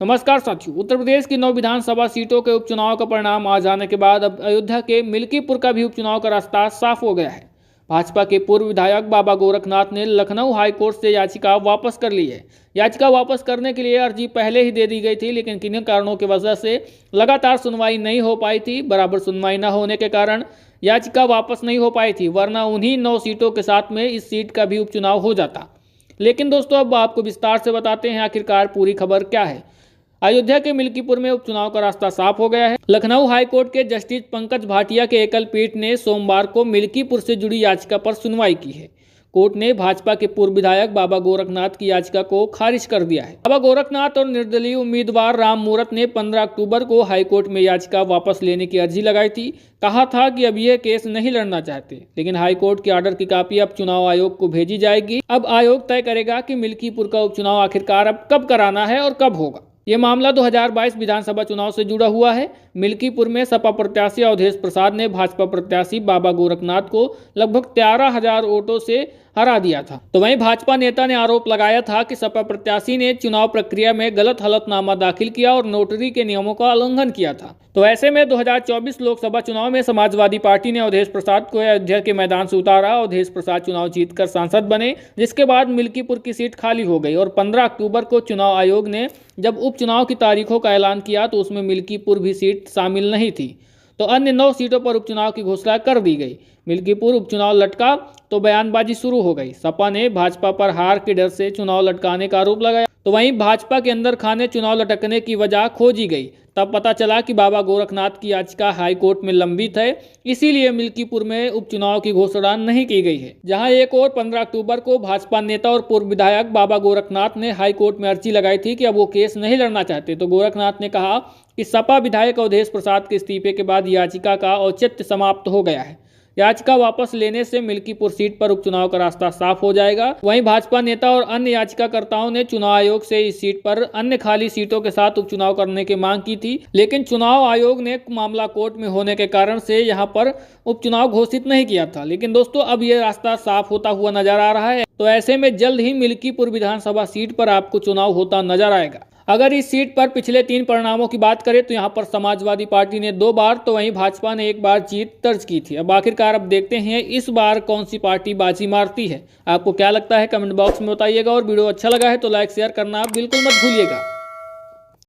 नमस्कार साथियों। उत्तर प्रदेश की 9 विधानसभा सीटों के उपचुनाव का परिणाम आ जाने के बाद अब अयोध्या के मिल्कीपुर का भी उपचुनाव का रास्ता साफ हो गया है। भाजपा के पूर्व विधायक बाबा गोरखनाथ ने लखनऊ हाईकोर्ट से याचिका वापस कर ली है। याचिका वापस करने के लिए अर्जी पहले ही दे दी गई थी, लेकिन किन्हीं कारणों की वजह से लगातार सुनवाई नहीं हो पाई थी। बराबर सुनवाई न होने के कारण याचिका वापस नहीं हो पाई थी, वरना उन्हीं 9 सीटों के साथ में इस सीट का भी उपचुनाव हो जाता। लेकिन दोस्तों, अब आपको विस्तार से बताते हैं आखिरकार पूरी खबर क्या है। अयोध्या के मिल्कीपुर में उपचुनाव का रास्ता साफ हो गया है। लखनऊ हाईकोर्ट के जस्टिस पंकज भाटिया के एकल पीठ ने सोमवार को मिल्कीपुर से जुड़ी याचिका पर सुनवाई की है। कोर्ट ने भाजपा के पूर्व विधायक बाबा गोरखनाथ की याचिका को खारिज कर दिया है। बाबा गोरखनाथ और निर्दलीय उम्मीदवार राम मूरत ने 15 अक्टूबर को हाईकोर्ट में याचिका वापस लेने की अर्जी लगाई थी। कहा था कि अब यह केस नहीं लड़ना चाहते, लेकिन हाईकोर्ट के ऑर्डर की कॉपी अब चुनाव आयोग को भेजी जाएगी। अब आयोग तय करेगा कि मिल्कीपुर का उपचुनाव आखिरकार अब कब कराना है और कब होगा। ये मामला 2022 विधानसभा चुनाव से जुड़ा हुआ है। मिल्कीपुर में सपा प्रत्याशी अवधेश प्रसाद ने भाजपा प्रत्याशी बाबा गोरखनाथ को लगभग 13,000 वोटों से हरा दिया था। तो वहीं भाजपा नेता ने आरोप लगाया था कि सपा प्रत्याशी ने चुनाव प्रक्रिया में गलत हलफनामा दाखिल किया और नोटरी के नियमों का उल्लंघन किया था। तो ऐसे में 2024 लोकसभा चुनाव में समाजवादी पार्टी ने अवधेश प्रसाद को अयोध्या के मैदान से उतारा। अवधेश प्रसाद चुनाव जीतकर सांसद बने, जिसके बाद मिल्कीपुर की सीट खाली हो गई और 15 अक्टूबर को चुनाव आयोग ने जब उपचुनाव की तारीखों का ऐलान किया तो उसमें मिल्कीपुर भी सीट शामिल नहीं थी। तो अन्य 9 सीटों पर उपचुनाव की घोषणा कर दी गई। मिल्कीपुर उपचुनाव लटका तो बयानबाजी शुरू हो गई। सपा ने भाजपा पर हार के डर से चुनाव लटकाने का आरोप लगाया। तो वहीं भाजपा के अंदर खाने चुनाव लटकने की वजह खोजी गई। तब पता चला कि बाबा गोरखनाथ की याचिका हाईकोर्ट में लंबित है, इसीलिए मिल्कीपुर में उपचुनाव की घोषणा नहीं की गई है। जहां एक और 15 अक्टूबर को भाजपा नेता और पूर्व विधायक बाबा गोरखनाथ ने हाईकोर्ट में अर्जी लगाई थी कि अब वो केस नहीं लड़ना चाहते। तो गोरखनाथ ने कहा कि सपा विधायक अवधेश प्रसाद के इस्तीफे के बाद याचिका का औचित्य समाप्त हो गया है। याचिका वापस लेने से मिल्कीपुर सीट पर उपचुनाव का रास्ता साफ हो जाएगा। वहीं भाजपा नेता और अन्य याचिकाकर्ताओं ने चुनाव आयोग से इस सीट पर अन्य खाली सीटों के साथ उपचुनाव करने की मांग की थी, लेकिन चुनाव आयोग ने मामला कोर्ट में होने के कारण से यहां पर उपचुनाव घोषित नहीं किया था। लेकिन दोस्तों, अब यह रास्ता साफ होता हुआ नजर आ रहा है। तो ऐसे में जल्द ही मिल्कीपुर विधानसभा सीट पर आपको चुनाव होता नजर आएगा। अगर इस सीट पर पिछले 3 परिणामों की बात करें तो यहां पर समाजवादी पार्टी ने 2 बार तो वहीं भाजपा ने 1 बार जीत दर्ज की थी। अब आखिरकार अब देखते हैं इस बार कौन सी पार्टी बाजी मारती है। आपको क्या लगता है, कमेंट बॉक्स में बताइएगा। और वीडियो अच्छा लगा है तो लाइक शेयर करना बिल्कुल मत भूलिएगा।